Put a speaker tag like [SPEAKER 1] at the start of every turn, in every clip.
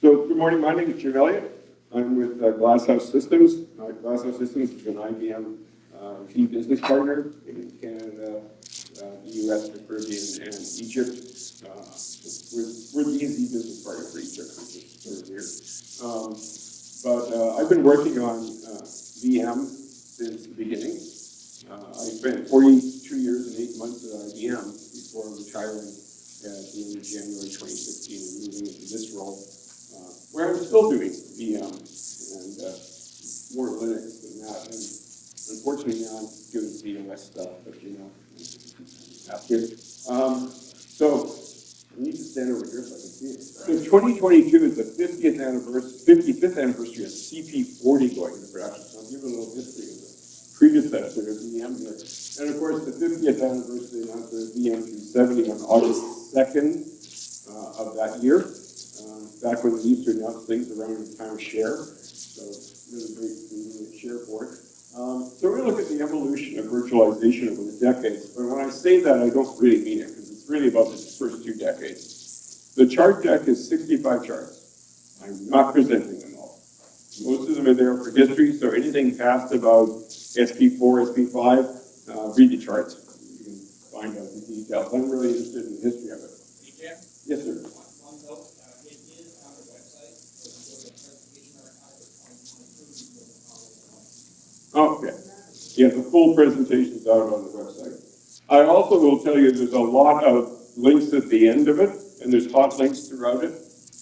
[SPEAKER 1] So, good morning. My name is Jim Elliott. I'm with Glasshouse Systems. Glasshouse Systems is an IBM Z business partner in Canada, the US, the Caribbean, and Egypt. We're the Z business partner for Egypt, which is sort of weird. But I've been working on VM since the beginning. I spent 42 years and 8 months at IBM before retiring at the end of January 2016 and moving into this role, where I'm still doing VM and more Linux than that. And unfortunately now I'm doing ZOS stuff, but you know, after. So I need to stand over here so I can see it. So 2022 is the 55th anniversary of CP40 going into production. So I'll give a little history of the predecessor of VM here. And of course, the 50th anniversary announced the VM 270 on August 2nd of that year. Back when we used to announce things around the time of share. So really great to share for it. So we're going to look at the evolution of virtualization over the decades. But when I say that, I don't really mean it, because it's really about the first 2 decades. The chart deck is 65 charts. I'm not presenting them all. Most of them are there for history, so anything past about SP4, SP5, read the charts. You can find out the details. I'm really interested in the history of it.
[SPEAKER 2] Hey, Jim?
[SPEAKER 1] Yes, sir.
[SPEAKER 2] One note, it is on the website, so you go to the presentation archive of 2022, you go to
[SPEAKER 1] Okay. Yeah, the full presentation is out on the website. I also will tell you there's a lot of links at the end of it, and there's hot links throughout it.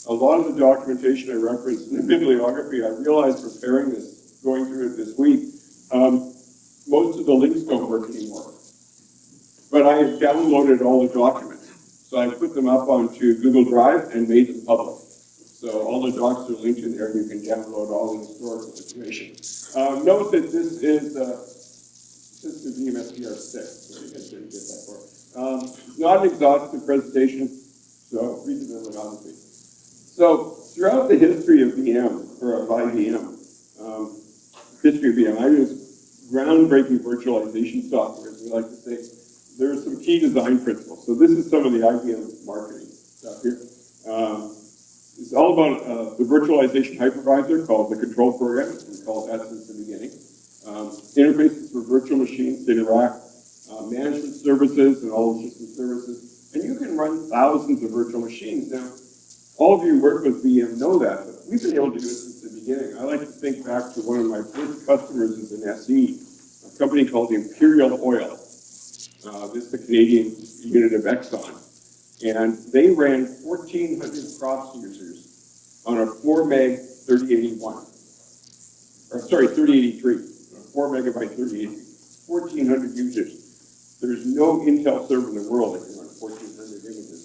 [SPEAKER 1] A lot of the documentation I referenced in the bibliography, I realized preparing this, going through it this week, most of the links don't work anymore. But I have downloaded all the documents. So I put them up onto Google Drive and made them public. So all the docs are linked in there, and you can download all the historical information. Note that this is the VMSPR6, so you guys didn't get that far. Not an exhaustive presentation, so read the bibliography. So throughout the history of VM, or of IBM, history of VM, I use groundbreaking virtualization software, as we like to say. There are some key design principles. So this is some of the IBM marketing stuff here. It's all about the virtualization hypervisor called the control program. We call it that since the beginning. Interfaces for virtual machines to interact, management services and all the system services. And you can run thousands of virtual machines. Now, all of you who work with VM know that, but we've been able to do it since the beginning. I like to think back to one of my first customers as an SE, a company called Imperial Oil. This is the Canadian unit of Exxon. And they ran 1,400 PROFS users on a 4 meg 3081. Or sorry, 3083. 4 megabyte 3080. 1,400 users. There's no Intel server in the world that can run 1,400 images.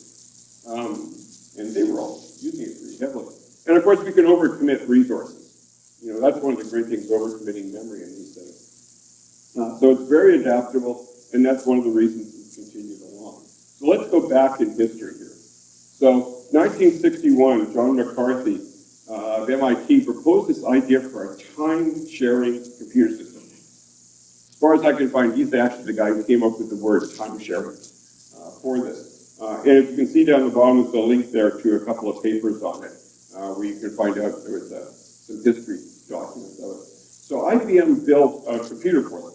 [SPEAKER 1] And they were all using it pretty heavily. And of course, we can overcommit resources. You know, that's one of the great things, overcommitting memory in these things. So it's very adaptable. And that's one of the reasons it's continued along. So let's go back in history here. So 1961, John McCarthy of MIT proposed this idea for a time-sharing computer system. As far as I can find, he's actually the guy who came up with the word time-sharing for this. And if you can see down the bottom, there's a link there to a couple of papers on it, where you can find out there was some history documents of it. So IBM built a computer for them.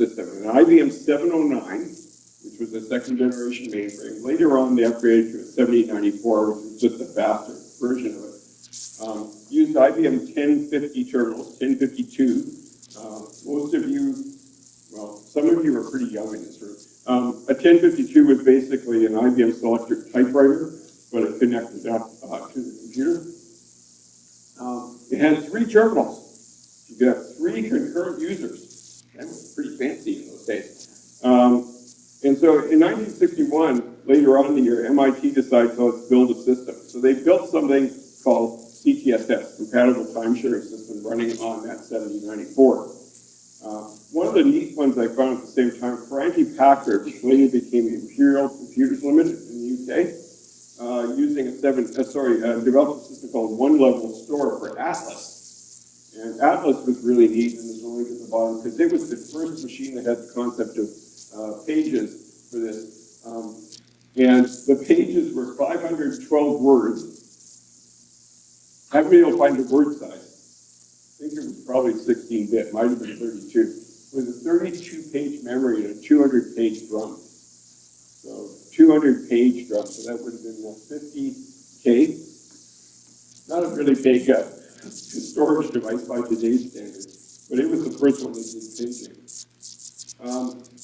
[SPEAKER 1] System. An IBM 709, which was a second generation mainframe. Later on, they upgraded to a 7894, which was just a faster version of it. Used IBM 1050 terminals, 1052. Most of you, well, some of you are pretty young in this room. A 1052 was basically an IBM Selectric typewriter, but it connected up to the computer. It had 3 terminals. You could have 3 concurrent users. That was pretty fancy in those days. And so in 1961, later on in the year, MIT decided to let's build a system. So they built something called CTSS, Compatible Time Sharing System, running on that 7094. One of the neat ones I found at the same time, Frankie Packard, which later became Imperial Computers Limited in the UK, using developed a system called One Level Store for Atlas. And Atlas was really neat, and there's a link at the bottom, because it was the first machine that had the concept of pages for this. And the pages were 512 words Haven't been able to find the word size. I think it was probably 16-bit, might have been 32. With a 32-page memory and a 200-page drum. So 200-page drum, so that would have been 50K. Not a really big storage device by today's standards, but it was the first one that did printing.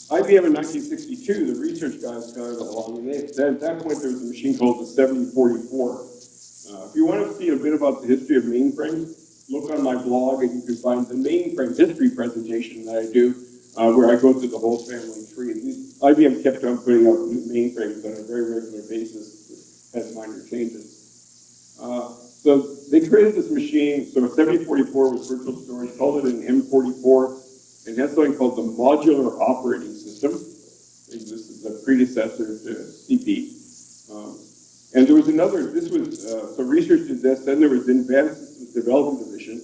[SPEAKER 1] IBM in 1962, the research guys got it along, and at that point there was a machine called the 7044. If you want to see a bit about the history of mainframes, look on my blog and you can find the mainframe history presentation that I do, where I go through the whole family tree. And IBM kept on putting out new mainframes on a very regular basis that had minor changes. So they created this machine, so 7044 was virtual storage, called it an M44, and had something called the modular operating system. This is the predecessor to CP. And there was another, this was, so research did this, then there was the Advanced Systems Development Division.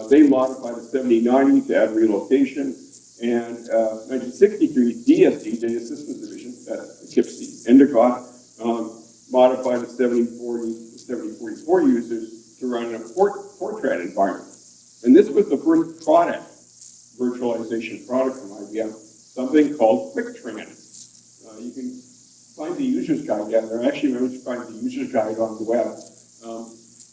[SPEAKER 1] They modified a 7090 to add relocation, and 1963, DSD, Data Systems Division, that's the KIPC, Endicott, modified a 7040, 7044 users to run in a Fortran environment. And this was the first product, virtualization product from IBM, something called QuickTran. You can find the user's guide down there. I actually managed to find the user's guide on the web.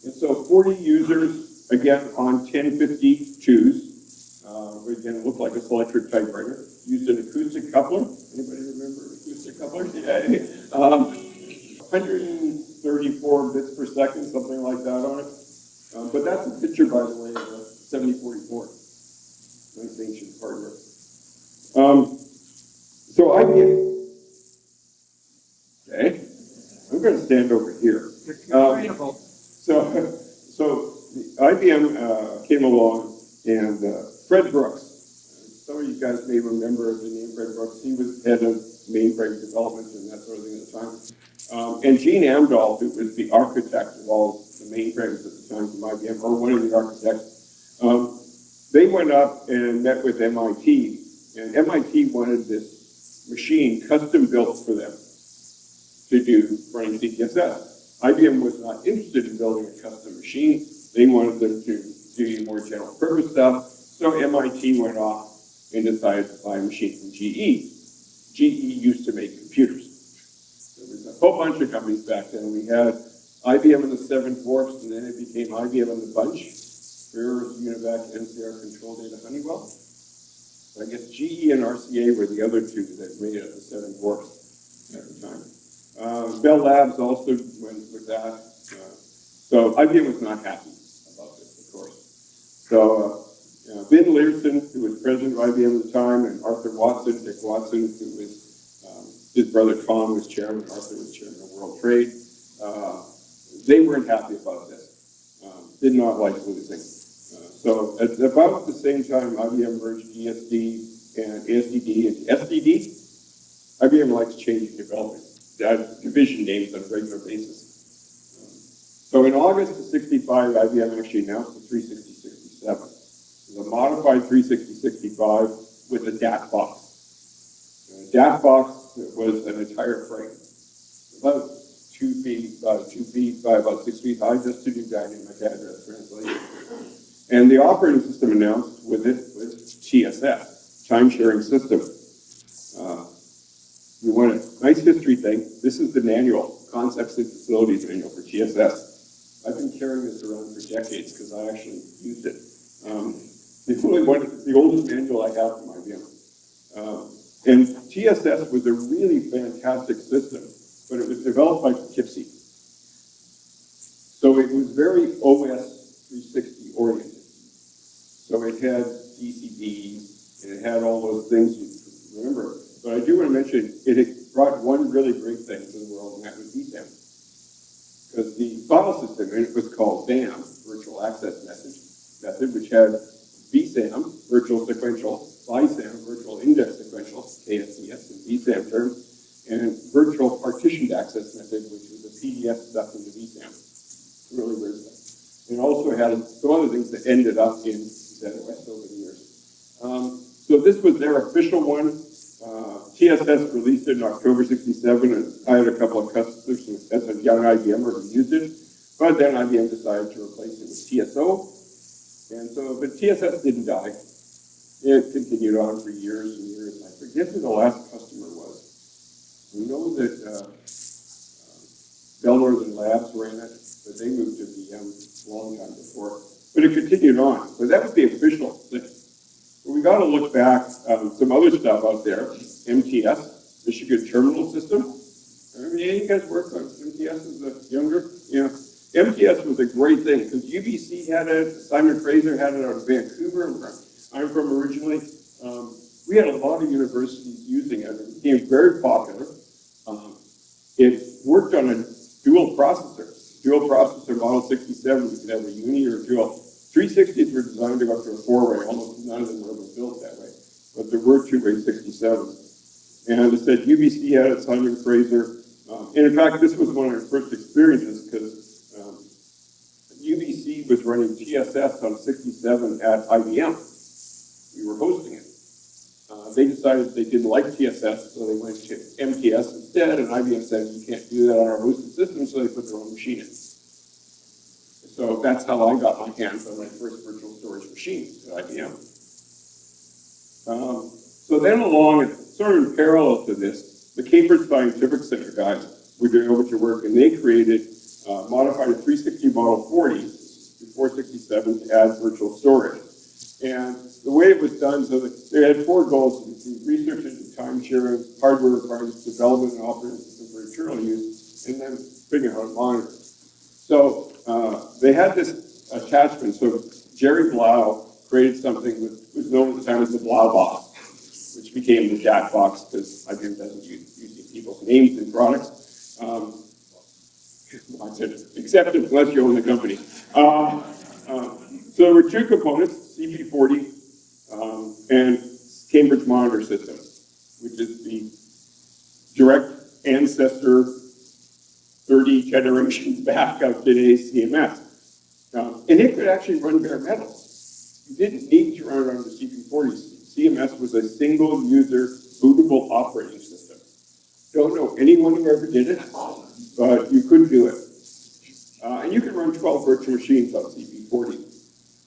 [SPEAKER 1] And so 40 users, again, on 1052s. Again, it looked like a Selectric typewriter. Used an acoustic coupler. Anybody remember acoustic couplers? Yeah. 134 bits per second, something like that on it. But that's a picture, by the way, of a 7044. Nice ancient hardware. So IBM. Okay, I'm going to stand over here. So IBM came along, and Fred Brooks. Some of you guys may remember the name Fred Brooks. He was head of mainframe development and that sort of thing at the time. And Gene Amdahl, who was the architect of all the mainframes at the time from IBM, or one of the architects, they went up and met with MIT, and MIT wanted this machine custom built for them to do running CPSS. IBM was not interested in building a custom machine. They wanted them to do more general purpose stuff. So MIT went off and decided to buy a machine from GE. GE used to make computers. There was a whole bunch of companies back then. We had IBM and the 7-4, and then it became IBM and the bunch. Ferrers, Univac, NCR, Control Data, Honeywell. So I guess GE and RCA were the other two that made it the 7-4 at the time. Bell Labs also went with that. So IBM was not happy about this, of course. So Ben Learson, who was president of IBM at the time, and Arthur Watson, Dick Watson, who was, his brother Tom was chairman, Arthur was chairman of World Trade. They weren't happy about this. Did not like losing. So at about the same time, IBM merged ESD and ASDD into SDD. IBM likes changing development. Division names on a regular basis. So in August of 65, IBM actually announced the 360-67. It was a modified 360-65 with a DAT box. And a DAT box was an entire frame, about 2 feet by about 6 feet high, just to do dynamic address translation. And the operating system announced with it was TSS, time sharing system. You want a nice history thing. This is the manual, Concepts and Facilities Manual for TSS. I've been carrying this around for decades because I actually used it. It's the oldest manual I have from IBM. And TSS was a really fantastic system, but it was developed by Poughkeepsie. So it was very OS 360 oriented. So it had DCDs, and it had all those things you remember. But I do want to mention, it brought one really great thing to the world, and that was VSAM. Because the file system, and it was called VAM, Virtual Access Method, which had VSAM, Virtual Sequential, BISAM, Virtual Index Sequential, KSCS and VSAM terms, and Virtual Partitioned Access Method, which was a PDF stuff into VSAM. Really weird stuff. And it also had some other things that ended up in ZOS over the years. So this was their official one. TSS released it in October 67, and I had a couple of customers as a young IBMer who used it. But then IBM decided to replace it with TSO. And so, but TSS didn't die. It continued on for years and years. I forget who the last customer was. We know that Bell Northern Labs ran it, but they moved to VM a long time before. But it continued on. But that was the official thing. But we got to look back, some other stuff out there. MTS, Michigan Terminal System. I mean, any of you guys worked on MTS as a younger? Yeah. MTS was a great thing because UBC had it, Simon Fraser had it out of Vancouver, where I'm from originally. We had a lot of universities using it. It became very popular. It worked on a dual processor model 67. You could have a uni or a dual. 360s were designed to go up to a four-way. Almost none of them were ever built that way. But there were two-way 67s. And it said UBC had it, Simon Fraser. And in fact, this was one of our first experiences because UBC was running TSS on 67 at IBM. We were hosting it. They decided they didn't like TSS, so they went to MTS instead, and IBM said, you can't do that on our hosted system, so they put their own machine in. So that's how I got my hands on my first virtual storage machine at IBM. So then along, sort of in parallel to this, the Cambridge Scientific Center guys were doing a bunch of work, and they created, modified a 360 model 40 to 467 to add virtual storage. And the way it was done, so they had four goals: research into time sharing, hardware requirements, development and operating system for internal use, and then figuring out how to monitor. So they had this attachment. So Jerry Blau created something that was known at the time as the Blau box, which became the Jack box because IBM doesn't use people's names in products. I said, except unless you own the company. So there were two components, CP40 and Cambridge Monitor System, which is the direct ancestor 30 generations back of today's CMS. And it could actually run bare metal. You didn't need to run it on the CP40. CMS was a single user bootable operating system. Don't know anyone who ever did it, but you could do it. And you could run 12 virtual machines on CP40.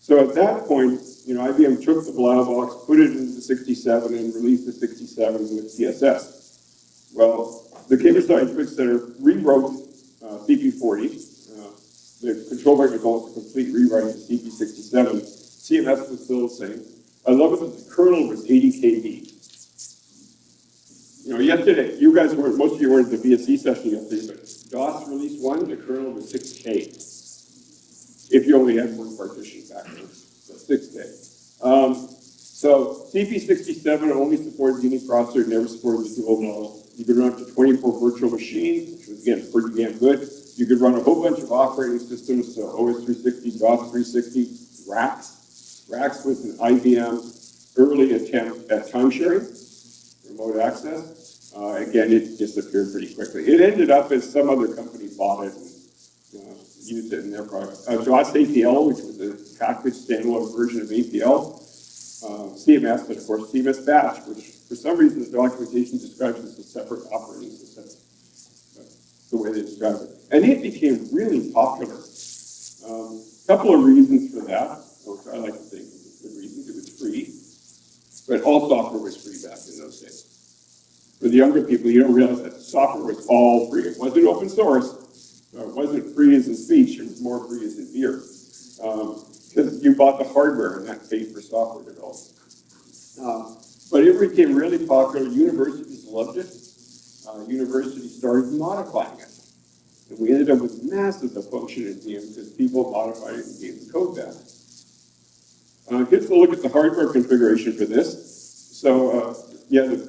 [SPEAKER 1] So at that point, IBM took the Blau box, put it into the 67, and released the 67 with TSS. Well, the Cambridge Scientific Center rewrote CP40. The control by called a complete rewrite of CP67. CMS was still the same. I love it that the kernel was 80 KB. Yesterday, you guys weren't, most of you weren't at the VSC session yesterday, but DOS release 1, the kernel was 6K. If you only had one partition back then, so 6K. So CP67 only supported uniprocessor, never supported the dual model. You could run up to 24 virtual machines, which was again pretty damn good. You could run a whole bunch of operating systems, so OS 360, DOS 360, Rexx. Rexx was an IBM early attempt at time sharing, remote access. Again, it disappeared pretty quickly. It ended up as some other company bought it and used it in their product. DOS APL, which was a packaged standalone version of APL. CMS, but of course CMS Batch, which for some reason the documentation describes it as a separate operating system. That's the way they describe it. And it became really popular. A couple of reasons for that, which I like to think was good reasons. It was free, but all software was free back in those days. For the younger people, you don't realize that software was all free. It wasn't open source. It wasn't free as in speech. It was more free as in beer. Because you bought the hardware and that paid for software development. But it became really popular. Universities loved it. Universities started modifying it. And we ended up with massive function in VM because people modified it and gave the code back. Here's a look at the hardware configuration for this. So you have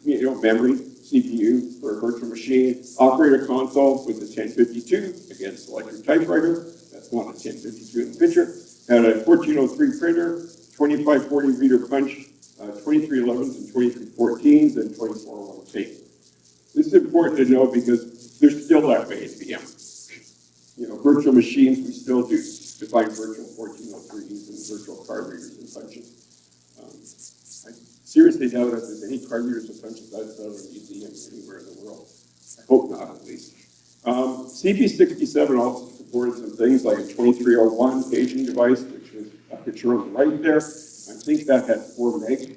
[SPEAKER 1] the memory, CPU for a virtual machine, operator console with the 1052, again, select your typewriter. That's not a 1052 in the picture. Had a 1403 printer, 2540 reader punch, 2311s and 2314s, and 2401 tape. This is important to know because they're still that way in VM. Virtual machines, we still do define virtual 1403s and virtual card readers and punches. I seriously doubt if there's any card readers and punches outside of a museum anywhere in the world. I hope not, at least. CP67 also supported some things like a 2301 paging device, which is a picture on the right there. I think that had 4 meg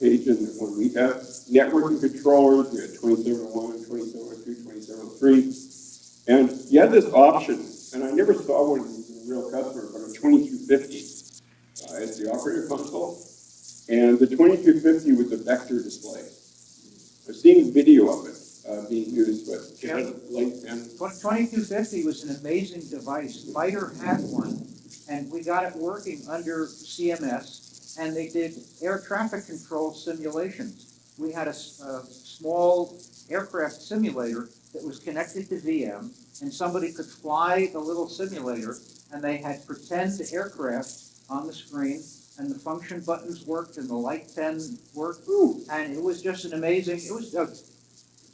[SPEAKER 1] paging that one we had. Networking controllers, we had 2701, 2702, 2703. And you had this option, and I never saw one of these in a real customer, but a 2250 as the operator console. And the 2250 was a vector display. I've seen video of it being used, but it had a light pen.
[SPEAKER 3] 2250 was an amazing device. Fighter had one, and we got it working under CMS, and they did air traffic control simulations. We had a small aircraft simulator that was connected to VM, and somebody could fly the little simulator, and they had pretend aircraft on the screen, and the function buttons worked, and the light pen worked, and it was just an amazing, it was a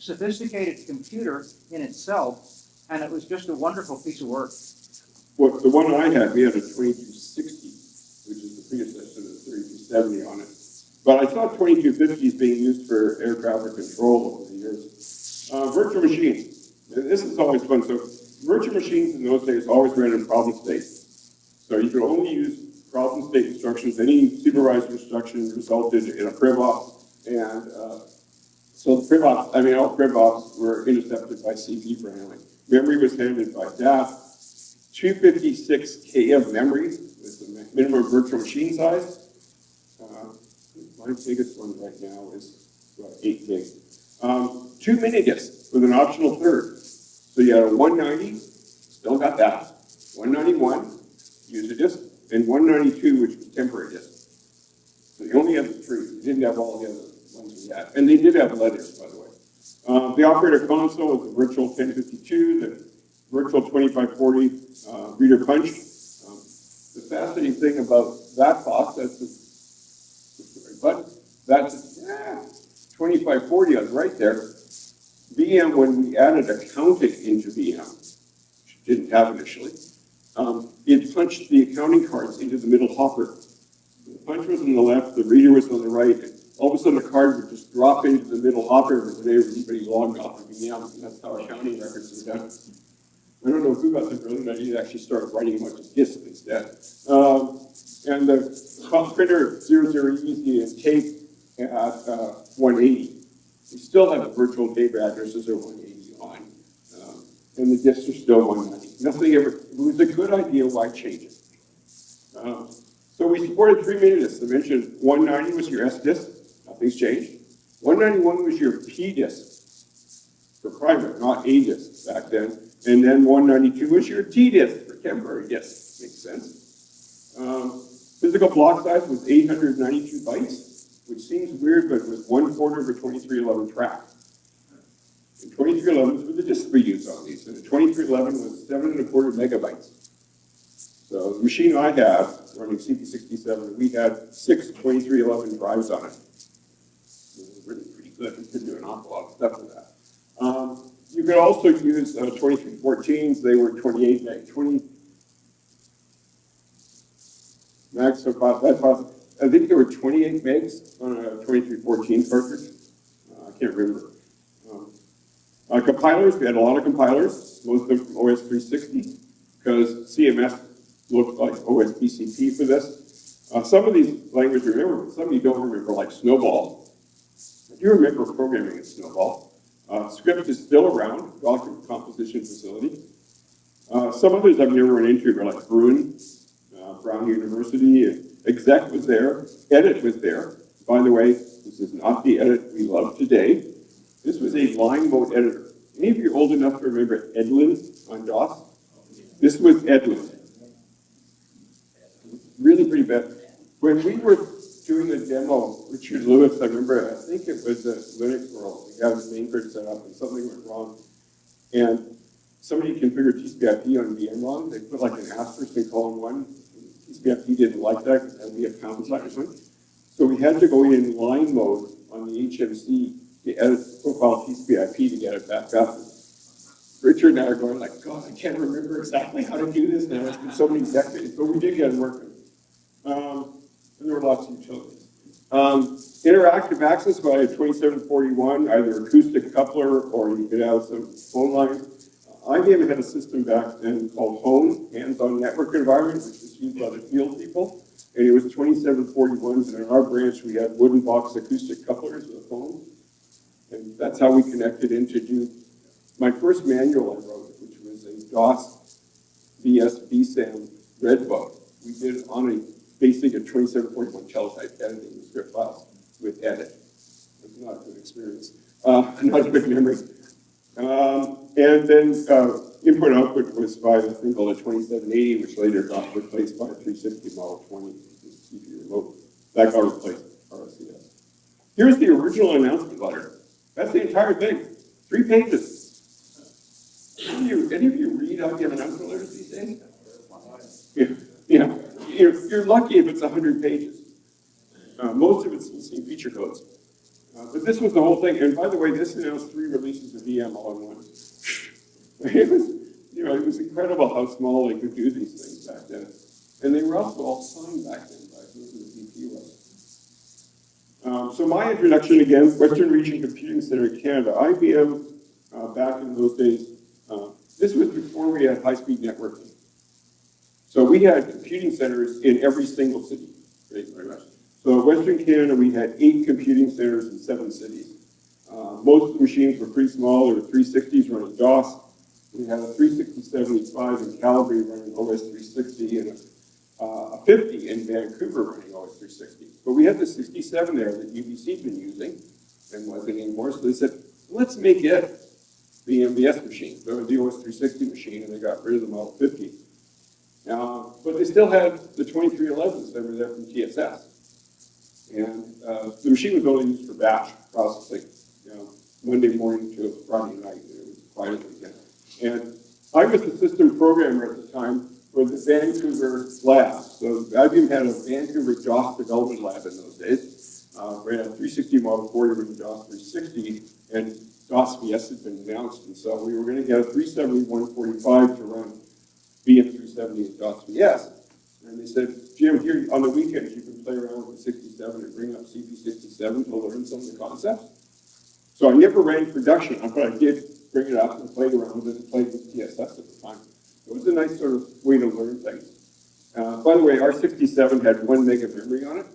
[SPEAKER 3] sophisticated computer in itself, and it was just a wonderful piece of work.
[SPEAKER 1] Well, the one I had, we had a 2260, which is the predecessor to the 3270 on it. But I saw 2250s being used for air traffic control over the years. Virtual machines. This is always fun. So virtual machines in those days always ran in problem state. So you could only use problem state instructions. Any supervised instruction resulted in a PROFS, and so the PROFS, all PROFS were intercepted by CV for handling. Memory was handled by DAF. 256K of memory was the minimum virtual machine size. My biggest one right now is 8 gig. 2 minidisks with an optional third. So you had a 190, still got that. 191, user disk, and 192, which was temporary disk. So you only had the 3. You didn't have all the other ones we had. And they did have letters, by the way. The operator console was the virtual 1052, the virtual 2540 reader punch. The fascinating thing about that box, that's the right button, that's 2540 on right there. VM, when we added accounting into VM, which it didn't have initially, it punched the accounting cards into the middle hopper. The punch was on the left, the reader was on the right, and all of a sudden the card would just drop into the middle hopper and today everybody logged off of VM, and that's how accounting records are done. I don't know who got the brilliant idea to actually start writing a bunch of disk instead. And the printer 00 easy and tape at 180. We still have the virtual tape addresses are 180 on, and the disks are still 190. Nothing ever, it was a good idea, why change it? So we supported 3 minidisks. I mentioned 190 was your S disk, nothing's changed. 191 was your P disk for private, not A disk back then. And then 192 was your T disk for temporary disk. Makes sense. Physical block size was 892 bytes, which seems weird, but it was 1/4 of a 2311 track. And 2311s were the disks we used on these, and the 2311 was 7 1/4 megabytes. So the machine I have, running CP67, we had 6 2311 drives on it. It was really pretty good. We could do an awful lot of stuff with that. You could also use 2314s. They were 28 meg, 20 max. So I think there were 28 megs on a 2314 cartridge. I can't remember. Compilers, we had a lot of compilers, most of them from OS 360, because CMS looked like OS BCP for this. Some of these languages you remember, but some of you don't remember, like Snowball. I do remember programming in Snowball. Script is still around, document composition facility. Some others I've never run into are like Bruin, Brown University, Exec was there, Edit was there. By the way, this is not the Edit we love today. This was a line mode editor. Any of you old enough to remember Edlin on DOS? This was Edlin. Really pretty bad. When we were doing the demo, Richard Lewis, I remember, I think it was a Linux World. We had the mainframe set up and something went wrong. And somebody configured TCP/IP on VM wrong. They put like an asterisk in column 1. TCP/IP didn't like that because it had to be a pound sign or something. So we had to go in line mode on the HMC to edit profile TCP/IP to get it back up. Richard and I are going like, God, I can't remember exactly how to do this now. It's been so many decades, but we did get it working. And there were lots of utilities. Interactive access via 2741, either acoustic coupler or you could have some phone lines. IBM had a system back then called HONE, Hands-on Network Environment, which was used by the field people. And it was 2741s, and in our branch we had wooden box acoustic couplers with a phone. And that's how we connected in to do my first manual I wrote, which was a DOS VS BSAM Redbook. We did it on a basically a 2741 teletype, editing the script files with edit. It was not a good experience, not a good memory. And then input output was by a thing called a 2780, which later got replaced by a 360 Model 20 CPU remote. That got replaced RSCS. Here's the original announcement letter. That's the entire thing. 3 pages. Any of you read IBM announcement letters these days? Yeah. You're lucky if it's 100 pages. Most of it's missing feature codes. But this was the whole thing. And by the way, this announced 3 releases of VM all in one. It was incredible how small they could do these things back then. And they were also all signed back then by whoever the VP was. So my introduction again, Western Region Computing Center in Canada. IBM, back in those days, this was before we had high-speed networking. So we had computing centers in every single city, very much. So in Western Canada, we had 8 computing centers in 7 cities. Most of the machines were pretty small. There were 360s running DOS. We had a 36075 in Calgary running OS 360 and a 50 in Vancouver running OS 360. But we had the 67 there that UBC had been using and wasn't anymore. So they said, let's make it the MVS machine, the OS 360 machine, and they got rid of the Model 50. But they still had the 2311s that were there from TSS. And the machine was only used for batch processing, Monday morning to Friday night. It was quiet weekend. And I was the system programmer at the time for the Vancouver lab. So IBM had a Vancouver DOS development lab in those days. We had a 360 Model 40 running DOS 360, and DOS VS had been announced. And so we were going to get a 370 145 to run VM 370 and DOS VS. And they said, Jim, here on the weekends you can play around with the 67 and bring up CP67 to learn some of the concepts. So I never ran production, but I did bring it up and played around with it and played with TSS at the time. It was a nice sort of way to learn things. By the way, our 67 had 1 meg of memory on it.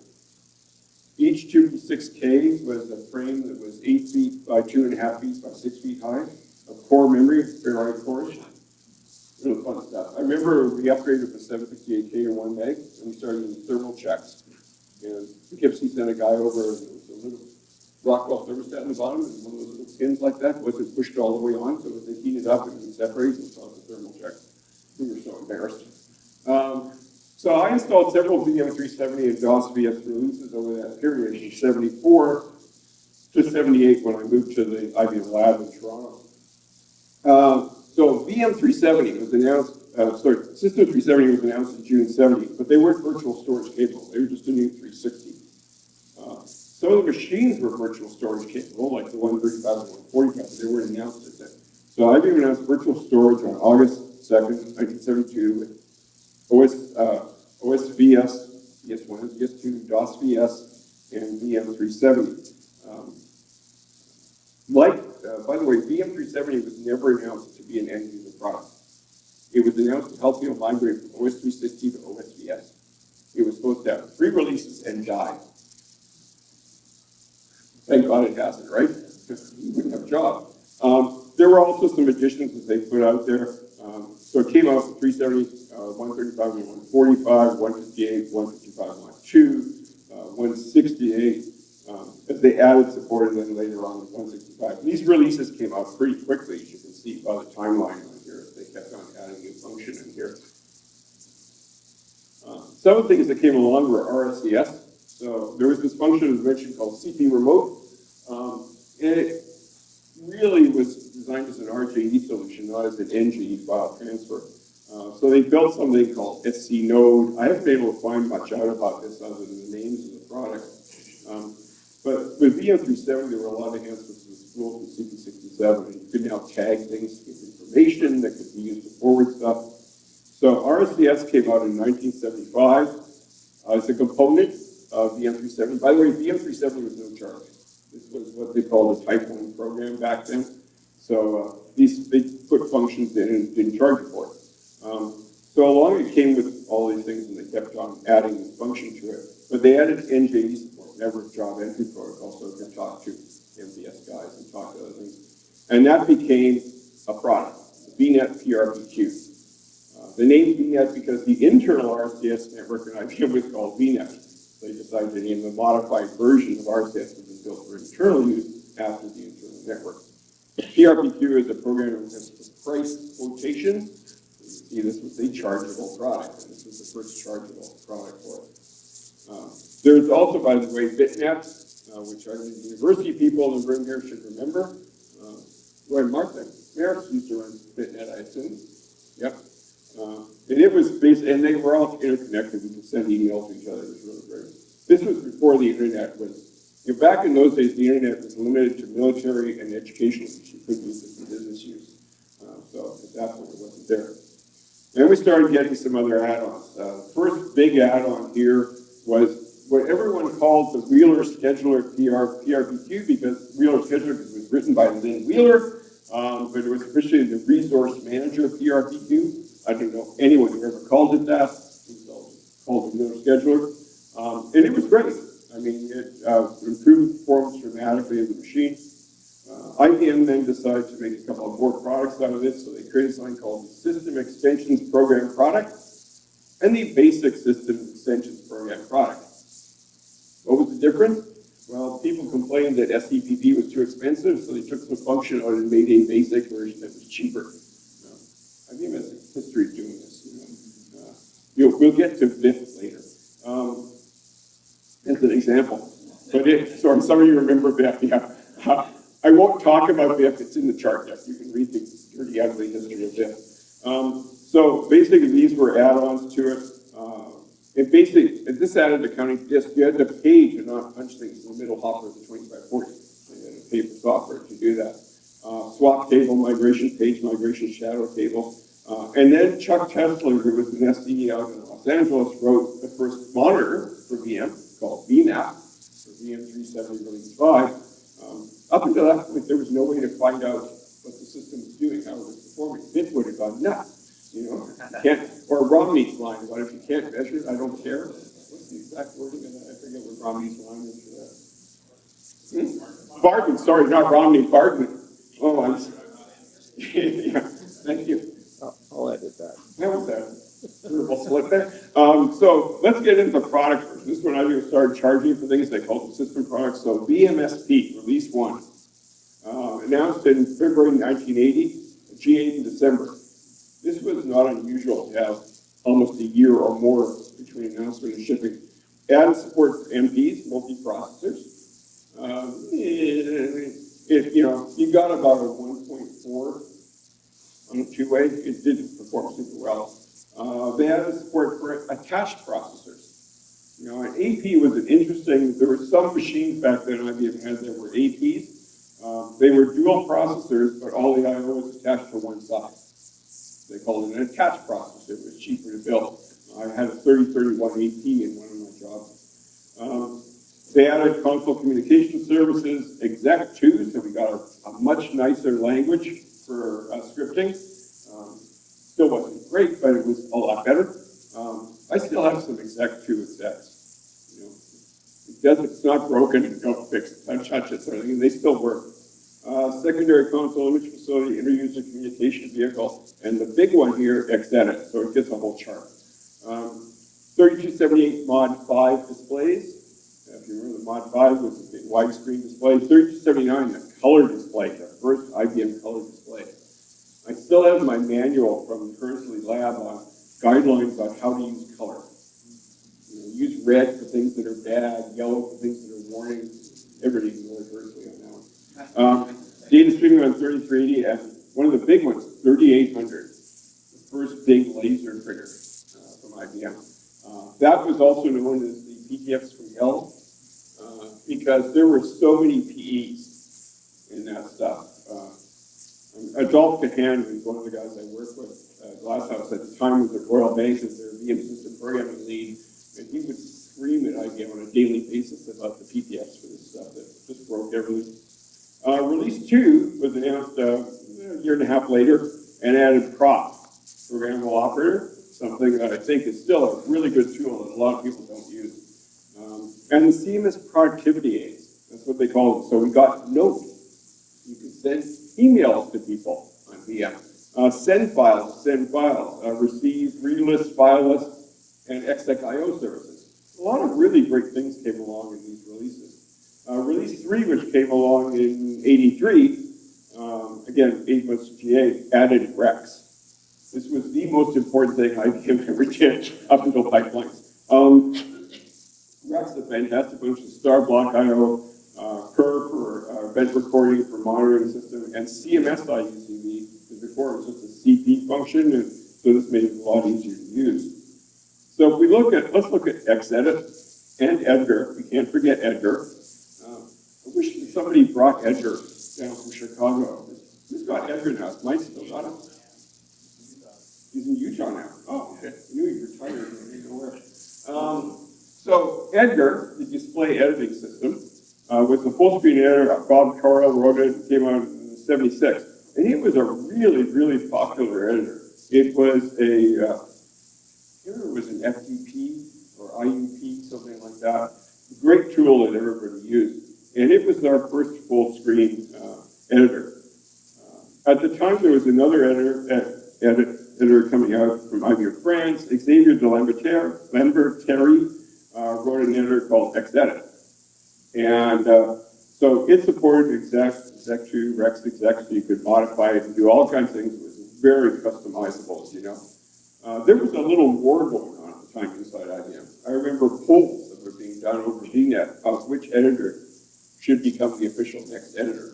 [SPEAKER 1] Each 256K was a frame that was 8 feet by 2.5 feet by 6 feet high of core memory, Ferrari cores. Real fun stuff. I remember we upgraded from 768K to 1 meg, and we started doing thermal checks. And Poughkeepsie sent a guy over, and there was a little Rockwell thermostat in the bottom, and one of those little pins like that wasn't pushed all the way on, so as they heat it up, it would separate and cause a thermal check. We were so embarrassed. So I installed several VM 370 and DOS VS releases over that period, from 74 to 78 when I moved to the IBM lab in Toronto. So VM 370 was announced, System 370 was announced in June 70, but they weren't virtual storage capable. They were just a new 360. Some of the machines were virtual storage capable, like the 135 and 145, but they weren't announced at that. So IBM announced virtual storage on August 2nd, 1972, with OS VS, VS1, VS2, DOS VS, and VM 370. By the way, VM 370 was never announced to be an end-user product. It was announced to help you migrate from OS 360 to OS VS. It was supposed to have 3 releases and die. Thank God it hasn't, right? Because you wouldn't have a job. There were also some additions that they put out there. So it came out with 370, 135, 145, 158, 155, 112, 168. As they added support, and then later on 165. And these releases came out pretty quickly, as you can see by the timeline on here. They kept on adding new function in here. Some of the things that came along were RSCS. So there was this function as mentioned called CP remote. And it really was designed as an RJE solution, not as an NGE file transfer. So they built something called SC node. I haven't been able to find much out about this other than the names of the product. But with VM 370, there were a lot of enhancements to the spool from CP67, and you could now tag things to get information that could be used to forward stuff. So RSCS came out in 1975 as a component of VM 370. By the way, VM 370 was no charge. This was what they called a Type 1 program back then. So they put functions in and didn't charge you for it. So along it came with all these things, and they kept on adding this function to it. But they added NJE support, Network Job Entry Protocol, so it could talk to MVS guys and talk to other things. And that became a product, VNet PRBQ. The name VNet because the internal RSCS network in IBM was called VNet. They decided to name the modified version of RSCS that was built for internal use after the internal network. PRBQ is a program that has price quotation. See, this was a chargeable product, and this was the first chargeable product for it. There's also, by the way, BitNet, which our university people in the room here should remember. Roy Martin, Maris used to run BitNet, I assume. Yep. And it was based, and they were all interconnected. We could send emails to each other. It was really great. This was before the internet was. Back in those days, the internet was limited to military and educational use. You couldn't use it for business use. So at that point, it wasn't there. Then we started getting some other add-ons. First big add-on here was what everyone called the Wheeler Scheduler PRBQ, because Wheeler Scheduler was written by Lynn Wheeler, but it was officially the Resource Manager PRBQ. I don't know anyone who ever called it that. It was called the Wheeler Scheduler. And it was great. I mean, it improved performance dramatically of the machine. IBM then decided to make a couple of more products out of it, so they created something called the System Extensions Program Product and the Basic System Extensions Program Product. What was the difference? Well, people complained that SEPP was too expensive, so they took some function out and made a basic version that was cheaper. IBM has a history of doing this. We'll get to VIF later. As an example. But sorry, some of you remember VIF, yeah. I won't talk about VIF, it's in the chart deck. You can read the dirty, ugly history of VIF. So basically, these were add-ons to it. This added accounting disk, you had to pay to not punch things in the middle hopper of the 2540. You had to pay for software to do that. Swap table migration, page migration, shadow table. And then Chuck Tesler, who was an SDE out in Los Angeles, wrote the first monitor for VM called VMAP, for VM 370 release 5. Up until that point, there was no way to find out what the system was doing, how it was performing. It would have gone nuts, you know. Or Romney's line, what if you can't measure it, I don't care. What's the exact wording of that? I forget what Romney's line is for that. Barden, sorry, not Romney, Barden. Oh, I'm yeah, thank you.
[SPEAKER 4] I'll edit that.
[SPEAKER 1] That was a verbal slip there. So let's get into the product first. This one I just started charging for things they call the system products. So VMSP, release 1, announced in February 1980, G8 in December. This was not unusual to have almost a year or more between announcement and shipping. Added support for MPs, multi-processors. You got about a 1.4 on a two-way. It didn't perform super well. They added support for attached processors. You know, an AP was an interesting, there were some machines back then IBM had that were APs. They were dual processors, but all the I/O was attached to one side. They called it an attached processor. It was cheaper to build. I had a 3031 AP in one of my jobs. They added console communication services, exec2, so we got a much nicer language for scripting. Still wasn't great, but it was a lot better. I still have some exec2 execs. You know, it's not broken, don't fix it, don't touch it, sort of thing, and they still work. Secondary console image facility, inter-user communication vehicle, and the big one here, XEDIT, so it gets a whole chart. 3278 Mod 5 displays. If you remember, the Mod 5 was a big widescreen display. 3279, the color display, the first IBM color display. I still have my manual from the Kearsley lab on guidelines on how to use color. You know, use red for things that are bad, yellow for things that are warnings. Everybody ignores Kearsley on that one. Data streaming on 3380, and one of the big ones, 3800, the first big laser printer from IBM. That was also known as the PTFs from hell, because there were so many PEs in that stuff. Adolph Cahan, who's one of the guys I worked with at Glasshouse at the time, was at Royal Bank as their VM system programming lead, and he would scream at IBM on a daily basis about the PTFs for this stuff that just broke everything. Release 2 was announced a year and a half later and added PROFS, Programmable Operator, something that I think is still a really good tool that a lot of people don't use. And the CMS productivity aids, that's what they call it. So we got notes. You can send emails to people on VM. Send files, receive, relist, file list, and exec.io services. A lot of really great things came along in these releases. Release 3, which came along in '83, again, 8 months to GA, added Rexx. This was the most important thing IBM ever did up until pipelines. Rexx is a fantastic bunch of star block I/O, Curve for event recording for monitoring system, and CMS.UCV. Before it was just a CP function, and so this made it a lot easier to use. So if we let's look at XEDIT and Edgar. We can't forget Edgar. I wish somebody brought Edgar down from Chicago. Who's got Edgar now? Mike still got him? He's in Utah now. Oh, okay. I knew he retired. I didn't know where. So Edgar, the display editing system, was the full screen editor. Bob Carl wrote it. Came out in '76. And it was a really, really popular editor. It was I think it was an FTP or IUP, something like that. Great tool that everybody used. And it was our first full screen editor. At the time, there was another editor coming out from IBM France. Xavier de Lambertière wrote an editor called XEDIT. And so it supported exec2, Rexx exec, so you could modify it and do all kinds of things. It was very customizable, as you know. There was a little war going on at the time inside IBM. I remember polls that were being done over VNet of which editor should become the official next editor.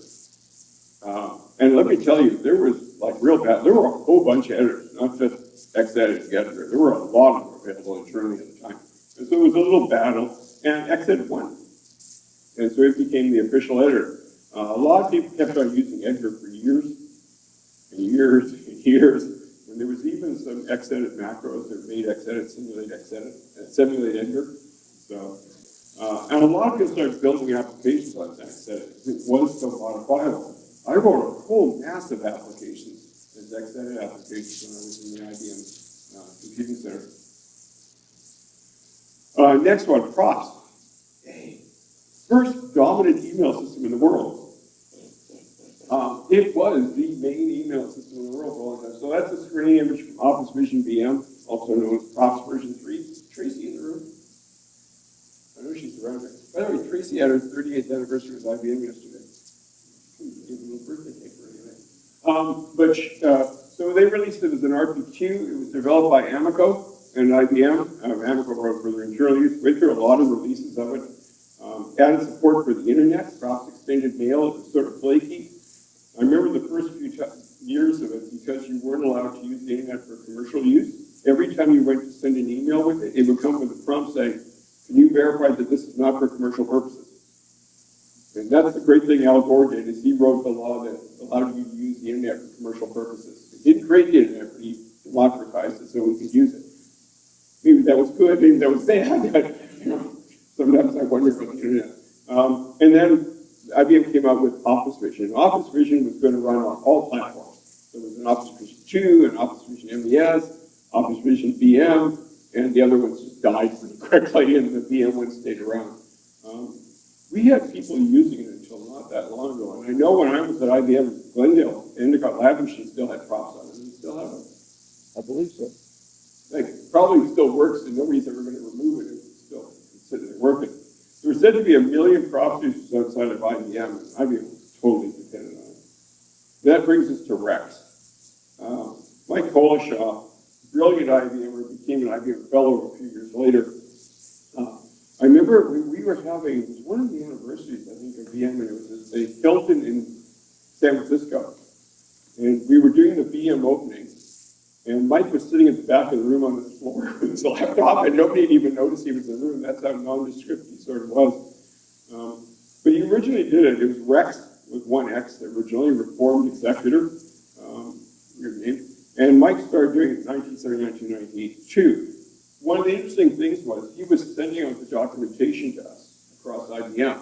[SPEAKER 1] And let me tell you, there was like real bad. There were a whole bunch of editors, not just XEdit editor. There were a lot of them available internally at the time. And so it was a little battle, and XEdit won. And so it became the official editor. A lot of people kept on using Edgar for years and years and years. And there was even some XEdit macros that made XEdit simulate Edgar. So, and a lot of people started building applications on XEdit. It was so modifiable. I wrote a whole massive applications as XEdit applications when I was in the IBM Computing Center. Next one, PROFS. First dominant email system in the world. It was the main email system in the world for a long time. So that's a screen image from Office Vision VM, also known as PROFS version 3. Is Tracy in the room? I know she's around here. By the way, Tracy had her 38th anniversary with IBM yesterday. Give a little birthday cake for anything. So they released it as an RPQ. It was developed by Amico and IBM. Amico wrote for their internal use. Went through a lot of releases of it. Added support for the internet. PROFS extended mail. It was sort of flaky. I remember the first few years of it because you weren't allowed to use the internet for commercial use. Every time you went to send an email with it, it would come with a prompt saying, "Can you verify that this is not for commercial purposes?" And that's the great thing Al Gore did, is he wrote the law that allowed you to use the internet for commercial purposes. He didn't create the internet, but he democratized it so we could use it. Maybe that was good, maybe that was bad, but sometimes I wonder about the internet. And then IBM came out with Office Vision. Office Vision was going to run on all platforms. There was an Office Vision 2, an Office Vision MES, Office Vision VM, and the other ones just died pretty quickly, and the VM one stayed around. We had people using it until not that long ago. And I know when I was at IBM in Glendale, Endicott Lab Machine still had PROFS on it. Does it still have it?
[SPEAKER 4] I believe so.
[SPEAKER 1] It probably still works, and nobody's ever going to remove it. It's still sitting there working. There were said to be 1 million PROFS users outside of IBM, and IBM was totally dependent on it. That brings us to Rexx. Mike Collishaw, brilliant IBMer, became an IBM fellow a few years later. I remember we were having, it was one of the anniversaries, I think, of VM, and it was a Hilton in San Francisco. And we were doing the VM opening, and Mike was sitting at the back of the room on the floor with his laptop, and nobody even noticed he was in the room. That's how nondescript he sort of was. But he originally did it. It was Rexx with one X, the originally reformed executor, weird name. And Mike started doing it in 1979 to 1982. One of the interesting things was he was sending out the documentation to us across IBM.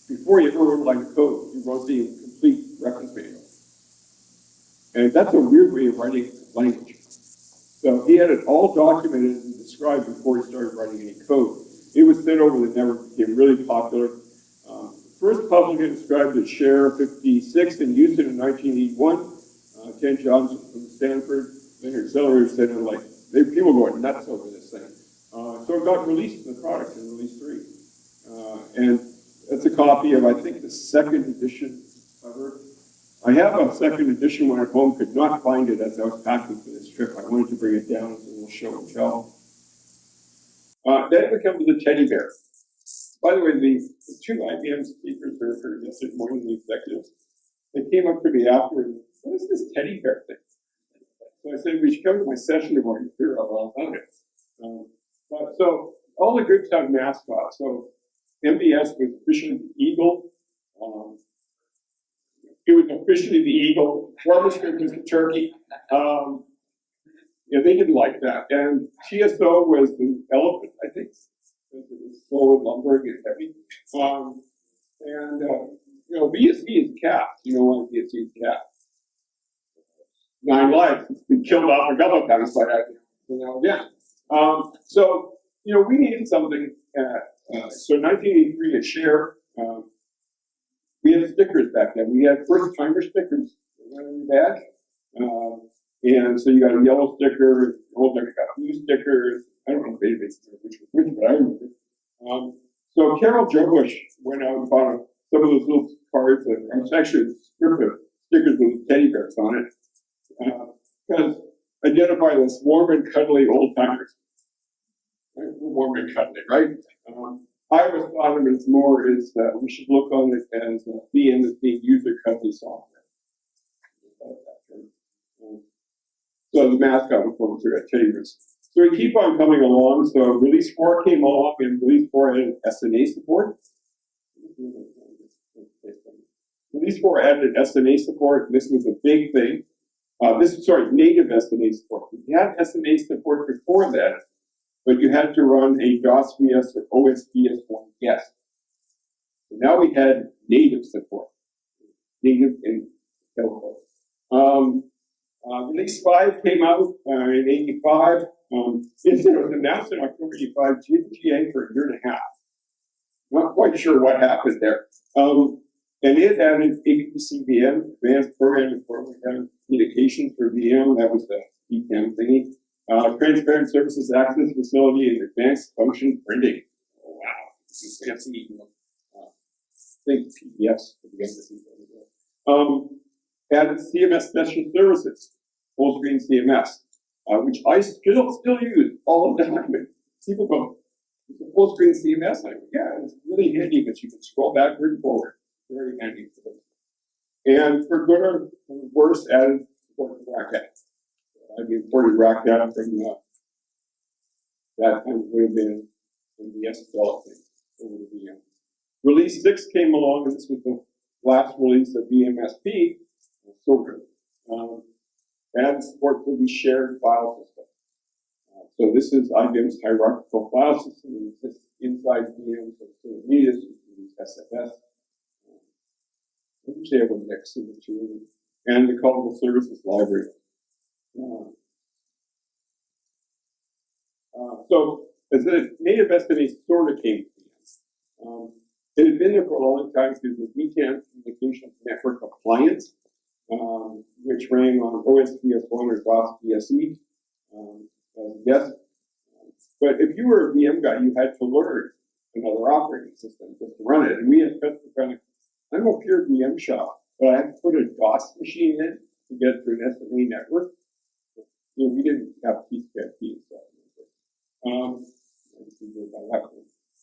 [SPEAKER 1] Before he ever wrote a line of code, he wrote the complete reference manual. And that's a weird way of writing language. So he had it all documented and described before he started writing any code. It was sent over the network, became really popular. First publicly described as Share 56 and used it in 1981. Ken Johnson from Stanford, Linear Accelerator Center, like, people going nuts over this thing. So it got released in the product in release 3. And that's a copy of, I think, the second edition cover. I have a second edition one at home, could not find it as I was packing for this trip. I wanted to bring it down as a little show and tell. Then we come to the teddy bear. By the way, the two IBM speakers were for yesterday morning, the executives. They came up to me after, and what is this teddy bear thing? So I said, we should come to my session tomorrow and figure out all about it. So all the groups have mascots. So MBS was officially the eagle. It was officially the eagle. JavaScript was the turkey. They didn't like that. And TSO was the elephant, I think. It was slow and lumbering and heavy. VSE is cat. You know why VSE is cat? 9 lives. It's been killed off a couple of times by that. We needed something. So 1983 at Share, we had stickers back then. We had first timer stickers that went on your badge. And so you got a yellow sticker, you got blue stickers. I don't know which was which, but I remember. So Carol Jobush went out and bought some of those little cards, and it's actually a strip of stickers with teddy bears on it. Because identify as warm and cuddly old timers. Right? Warm and cuddly, right? I always thought of it as more is that we should look on it as VM as being user cuddly software. So the mascot was going through teddy bears. So we keep on coming along. So release 4 came along, and release 4 added SNA support. Release 4 added SNA support. This was a big thing. Native SNA support. You had SNA support before that, but you had to run a DOS VS or OSVS one guest. So now we had native support. Native in telco. Release 5 came out in 85. It was announced in October 85, GA for a year and a half. Not quite sure what happened there. And it added APC VM, Advanced Programming for Communications for VM. That was the ECAM thingy. Transparent Services Access Facility and Advanced Function Printing. Oh, wow. Fancy. Think PDFs for the embassy. Added CMS Special Services, full screen CMS, which I still use all the time. People go, it's a full screen CMS. I go, yeah, it's really handy because you can scroll backward and forward. Very handy for them. And for good or worse, added support for Racket. I've imported Racket from that kind would have been in the SSL thing over the VM. Release 6 came along, and this was the last release of VMSP. And support for the shared file system. So this is IBM's hierarchical file system. It exists inside VM, so Minidisk, SFS. I usually have a mix of the two, and the callable services library. So as a native SNA sort of came to VM. It had been there for a long time through the VCAM Communications Network Appliance. Which ran on OSPF1 or DOS VSE. Yes. But if you were a VM guy, you had to learn another operating system just to run it. And we had specified, I'm a pure VM shop, but I had to put a DOS machine in to get through an SNA network. We didn't have PCIP and stuff.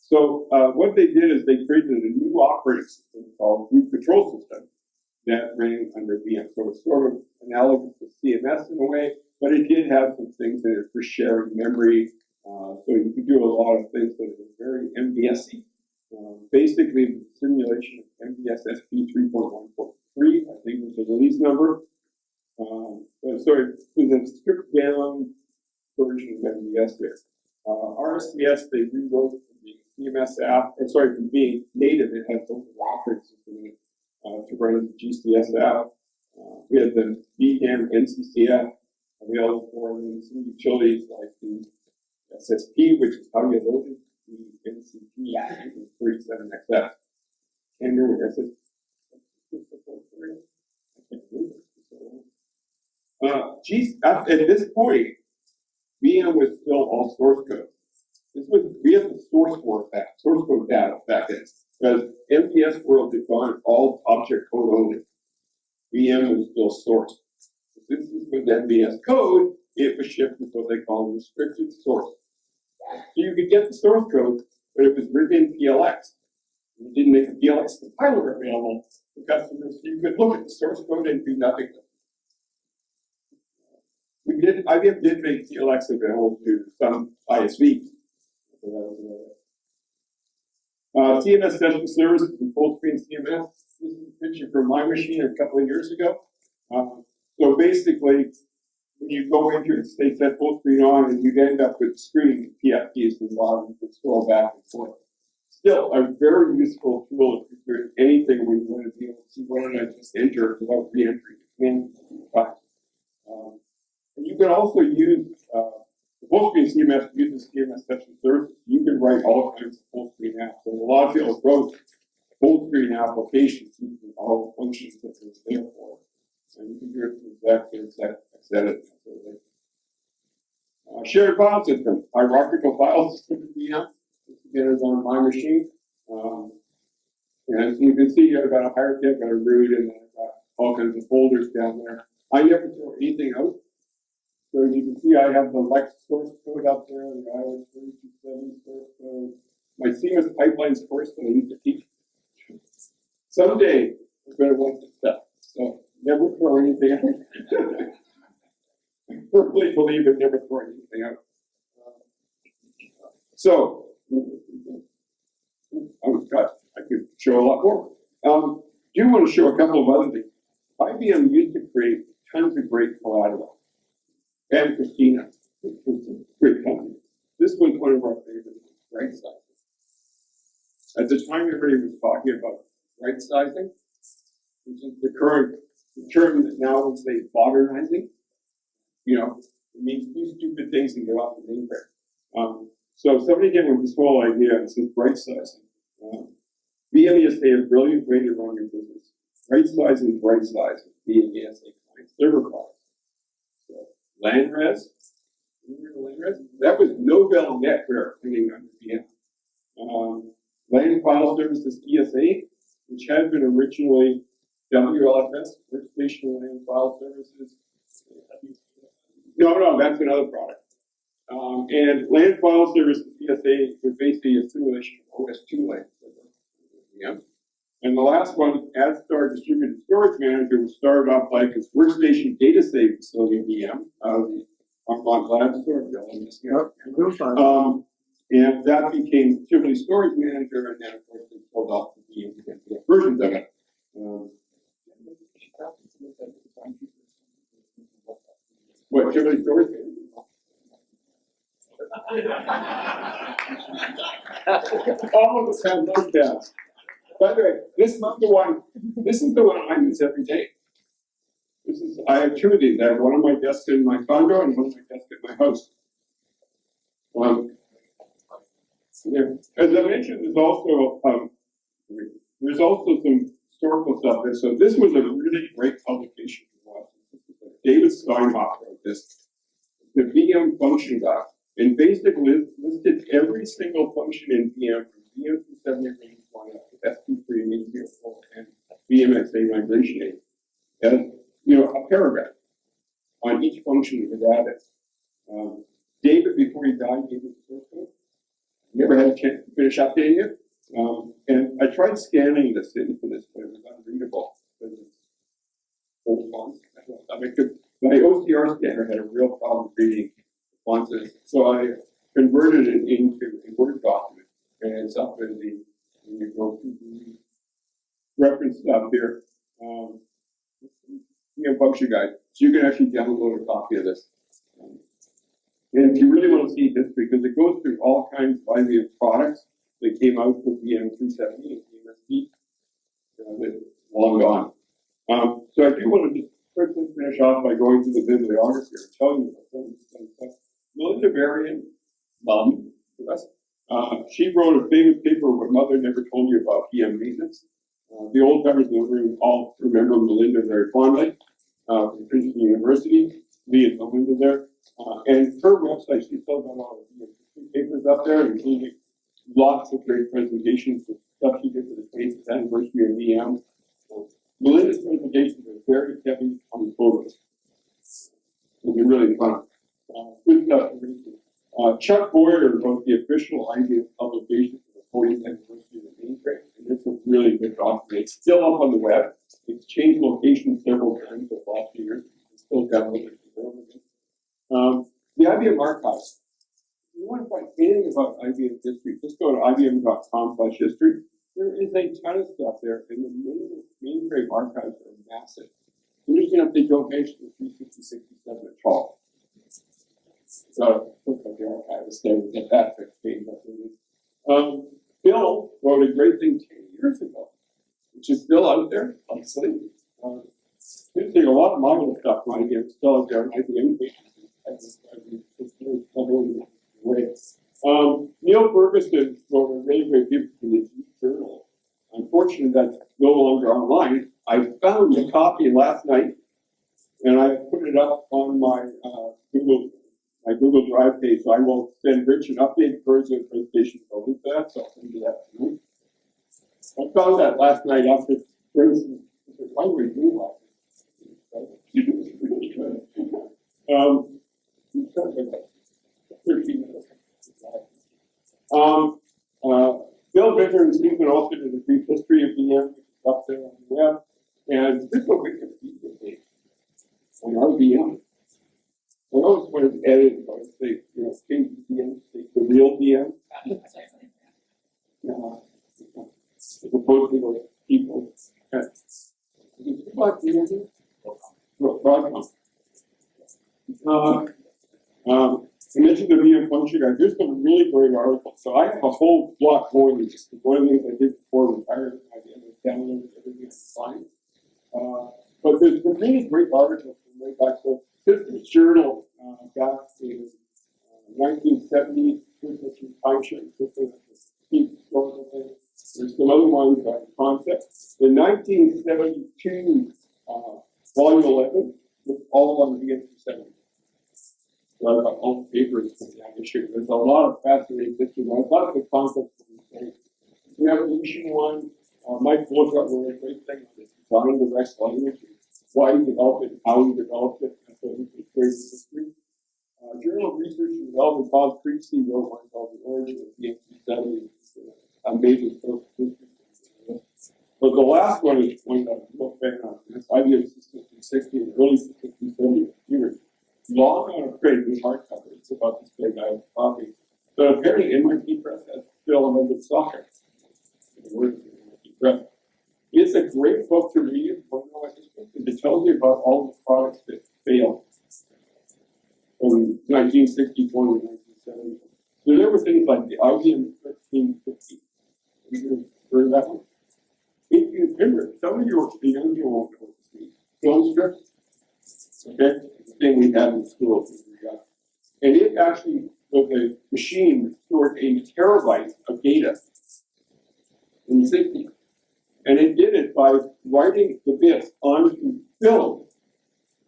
[SPEAKER 1] So what they did is they created a new operating system called Group Control System that ran under VM. So it's sort of analogous to CMS in a way, but it did have some things in it for sharing memory. So you could do a lot of things that are very MBS-y. Basically, the simulation of MBS SP 3.1.3, I think was the release number. So it was a stripped down version of MBS there. RSCS, they rewrote from being CMS app, from being native, it had local operating system in it. To run the GCS app. We had the VM NCCF available for some utilities like the SSP, which is how you loaded the NCP 37XF. And there were SSP. At this point, VM was still all source code. We had the source code data back then. Because MPS world defined all object code only. VM was still source. This is with MPS code, it was shipped with what they call restricted source. So you could get the source code, but it was written in PLX. We didn't make a PLX compiler available for customers, so you could look at the source code and do nothing. IBM did make PLX available to some ISVs. CMS session services and full screen CMS. This is a picture from my machine a couple of years ago. So basically, when you go into it, stay set full screen on, and you'd end up with screen PFPs and bottom, you can scroll back and forth. Still, a very useful tool if there's anything where you want to be able to see what did I just enter without re-entry. And you can also use full screen CMS uses CMS session services. You can write all kinds of full screen apps. And a lot of people wrote full screen applications using all the functions that they're there for. So you can do it with XEDIT. Shared file system, hierarchical file system VM. Again, is on my machine. And you can see I've got a hierarchy, I've got a root, and then I've got all kinds of folders down there. I never throw anything out. So you can see I have the Rexx source code up there, the iOS 32.7 source code, my seamless pipelines course that I used to teach. Someday we're going to want this stuff. So never throw anything out. I firmly believe in never throwing anything out. So I could show a lot more. Do want to show a couple of other things. IBM used to create tons of great collateral. And Christina, which was a great company. This was one of our favorites, right sizing. At the time, everybody was talking about right sizing, which is the current term that now we say modernizing. You know, it means do stupid things and get off the mainframe. So somebody came with this whole idea, and says right sizing. VM ESA a brilliant way to run your business. Right sizing, VM ESA client server products. LandRes, that was Novell NetWare running under VM. LAN file services ESA, which had been originally WLFS, Workstation LAN file services. No, that's another product. And LAN file services ESA was basically a simulation of OS2 LAN. VM. And the last one, AdStar Distributed Storage Manager, was started off like its workstation data save facility in VM, the Armand Lab storage building. And that became Tivoli Storage Manager, and then of course they pulled off the VM to get the versions of it. What, Tivoli Storage Manager? All of us have looked at. By the way, this is the one I use every day. I have two of these. I have one on my desk in my condo and one on my desk at my house. As I mentioned, there's also some historical stuff there. So this was a really great publication for us. David Steinbach wrote this, the VM function doc, and basically listed every single function in VM from VM 270 SP3 and VMXA migration aid as a paragraph on each function that was added. David, before he died, gave me the source code. Never had a chance to finish updating it. And I tried scanning this in for this, but it was unreadable because it's old fonts. My OCR scanner had a real problem reading fonts, so I converted it into a Word document, and it's up in the. When you go to the reference stuff here, function guide, so you can actually download a copy of this. And if you really want to see history, because it goes through all kinds of IBM products that came out with VM 370 and VMSP, long gone. So I do want to just quickly finish off by going to the bibliography or telling you about some of these things. Melinda Varian, mom, she wrote a famous paper, What Mother Never Told You About VM Maintenance. The old timers in the room all remember Melinda very fondly from Princeton University. Me and Melinda there. And her website, she still got a lot of papers up there, including lots of great presentations of stuff she did for the 20th anniversary of VM. Melinda's presentations are very heavy on the photos. It'll be really fun. Good stuff to read. Chuck Boyer wrote the official IBM publication for the 40th anniversary of the Mainframe, and it's a really good document. It's still up on the web. It's changed location several times over the last few years. It's still downloaded. The IBM archives. If you want to find anything about IBM history, just go to ibm.com/history. There is a ton of stuff there, and the mainframe archives are massive. Interesting enough, they don't mention the 360-67 at all. So, look at the archives there, we get that fixed page. Bill wrote a great thing 10 years ago, which is still out there, honestly. There's a lot of model stuff on IBM still out there on IBM pages. Neil Ferguson wrote a really great paper in the Z journal. Unfortunately, that's no longer online. I found a copy last night, and I put it up on my Google Drive page. So I will send Rich an updated version of the presentation. I'll link that, so I'll send you that tonight. I found that last night after Ferguson. Why were we doing that? Really good. 13 minutes. Bill Vickers, he's been authored in the brief history of VM, which is up there on the web. And this is a Wikipedia page on RVM. I always wanted to edit, but I say, change the VM, say the real VM. As opposed to those people. I mentioned the VM function guide. There's some really great articles. So I have a whole block going with just one of the things I did before retired. I downloaded everything I find. But there's some really great articles from way back. So Systems Journal back in 1970, timesharing system. There's some other ones like concepts. The 1972 volume 11 was all on the VM270. So I've got all the papers from that issue. There's a lot of fascinating history. A lot of the concepts that we say. The evolution one, Mike Wolfert wrote a great thing on this design the Rexx language, why he developed it, how he developed it, and so he could trace history. Journal of Research and Development, Bob Creasy wrote one called The Origin of the VM270. Amazing social history. But the last one is one that I'm real fan of. It's IBM System 360 and early System 370 computers. Long on a crate with hardcover. It's about this big guy with coffee. So apparently MIT Press has still another socket. It's a great book to read. It tells you about all the products that failed from 1964 to 1970. So there were things like the IBM 1350. You heard of that one? If you remember, some of your young people won't know this. Film strips. Okay? The thing we had in school. And it actually was a machine that stored a terabyte of data in the 60s. And it did it by writing the bits onto film.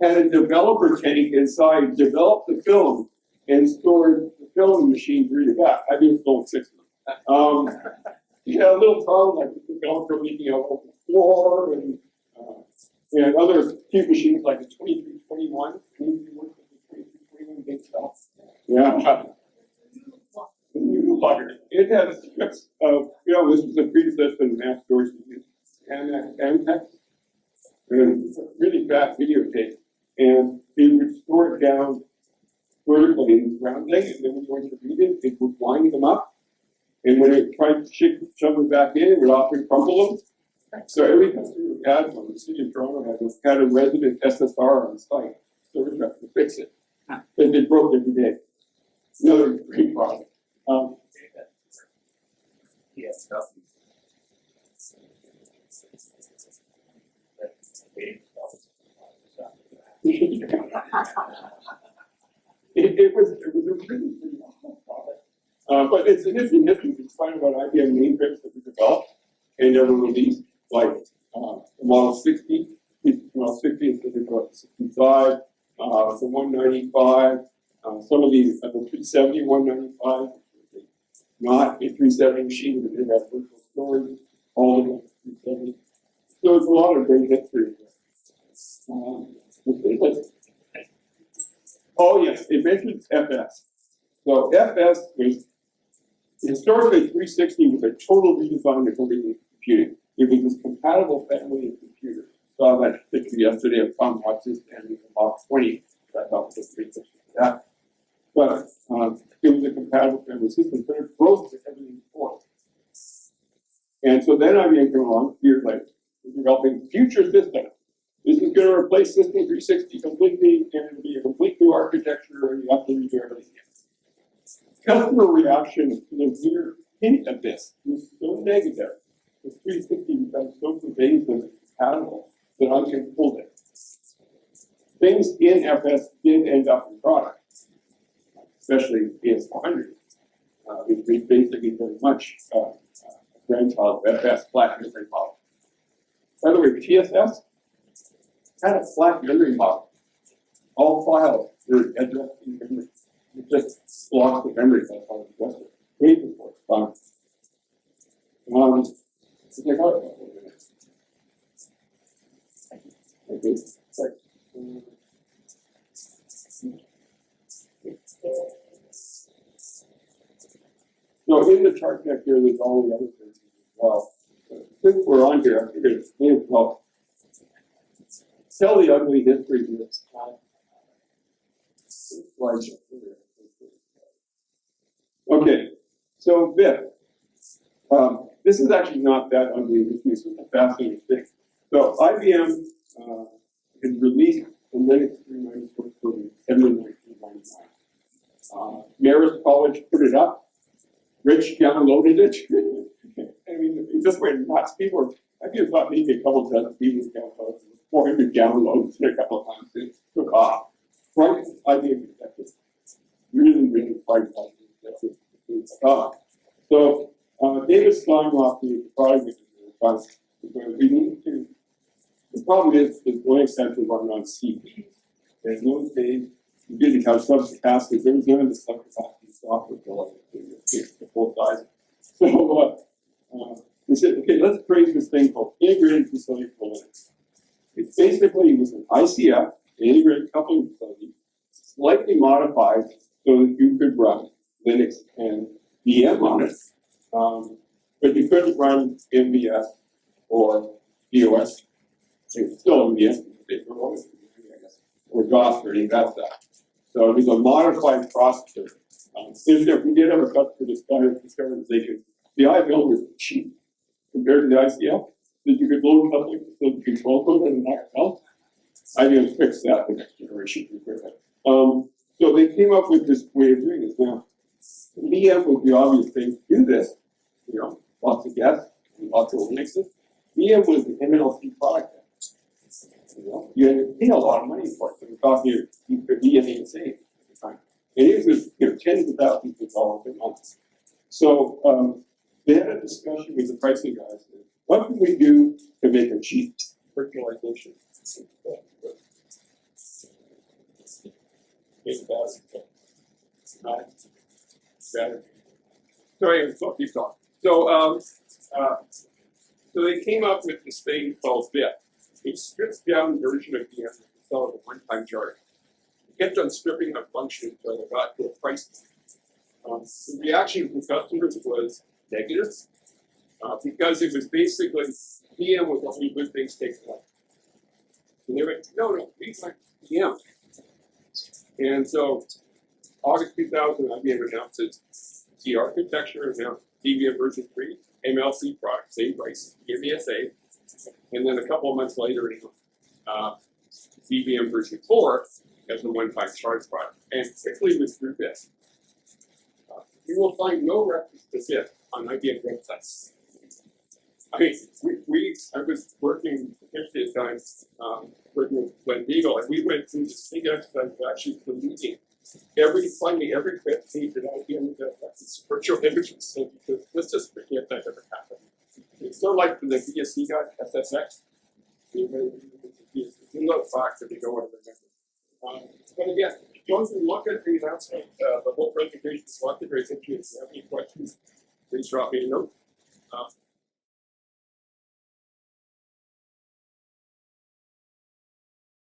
[SPEAKER 1] Had a developer tank inside, developed the film, and stored the film machine to read it back. I didn't sold 6 of them. You had a little problem like the developer leaking out on the floor, and we had other few machines like the 2321. 2321 big stuff. Yeah. The new logger. It has strips of, this was a predecessor to mass storage and text. And really fast videotape. And it would store it down vertically in this round thing, and then when you went to read it, it would line them up. And when it tried to shove them back in, it would often crumble them. So every customer who had one, the city of Toronto had a resident SSR on site, storage rep to fix it. And it broke every day. Another great product.
[SPEAKER 2] Yes,
[SPEAKER 1] It was a really awful product. But it's an interesting history. You find about IBM mainframes that we developed and never released, like the Model 60, well, 60 instead of 65, the 195, some of these, the 370, 195, not a 370 machine, but did have virtual storage, all of them 370. So it's a lot of great history. Oh yes, it mentions FS. So FS was historically 360 was a total redesign of everything computing. It was this compatible family of computers. Saw that picture yesterday of Tom Watson's and the Mach 20. I thought was pretty good for that. But it was a compatible family system, but it broke everything before. And so then IBM came along years later, developing future systems. This is going to replace System 360 completely, and it'll be a complete new architecture, and you have to redo everything again. Customer reaction to the mere hint of this was so negative. The 360 becomes so pervasive and compatible that IBM pulled it. Things in FS did end up in product, especially AS400, which is basically very much a grandchild of FS, flat memory model. By the way, TSS had a flat memory model. All files were addressed in memory. It just blocks the memory, that's how it addressed it. Wait before it's fine. So take out a couple of minutes. Okay, sorry. So in the chart deck here, there's all the other things as well. Since we're on here, I figured it's may as well tell the ugly history of this. Okay, so BIP. This is actually not that ugly. This is a fascinating thing. So IBM had released the Linux 394 program in 1999. Marist College put it up. Rich downloaded it. I mean, it just went nuts. People, I just thought maybe a couple dozen people downloaded 400 downloads in a couple of times. It took off. Right? IBM accepted. Really quite accepted. So David Steinrock, the product manager, because we need to. The problem is Linux had to run on CPs. And in those days, you didn't have subcapacity. There was none of the subcapacity software built the full size. So we said, okay, let's create this thing called integrated facility for Linux. It basically was an ICF, integrated coupling facility, slightly modified so that you could run Linux and VM on it, but you couldn't run MVS or DOS. It's still MVS, I guess, or DOS or any of that stuff. So it was a modified processor. If we did have a customer discoverization, the IBM was cheap compared to the ICF, that you could load coupling so the control code and not else. IBM fixed that the next generation. So they came up with this way of doing this. Now, VM was the obvious thing to do this. You know, lots of gas, lots of Linux. VM was the MLC product. You know, you had to pay a lot of money for it. So we thought you could be insane at the time. And it was tens of thousands of dollars a month. So they had a discussion with the pricing guys. What can we do to make a cheap virtualization? Sorry, so keep talking. So they came up with this thing called BIP. It strips down the version of VM and sell it a one-time charge. It kept on stripping a function until it got to a price. The reaction from customers was negative because it was basically VM with only good things taken away. And they went, no, we like VM. And so August 2000, IBM announced the architecture, announced DVM version 3, MLC product, same price, MBSA. And then a couple of months later, DVM version 4 as a one-time charge product, and quickly withdrew this. You will find no reference to this on IBM websites.
[SPEAKER 4] I mean, I was working 50 times, working with Glenn Beagle, and we went through this big exercise of actually deleting finding every web page that IBM that's virtual images, and because this just can't that ever happen. It's sort of like the BSC got SSX. You look back if you don't want to remember. But again, once you look at the announcement, the whole presentation is locked in very interesting. If you have any questions, please drop me a note.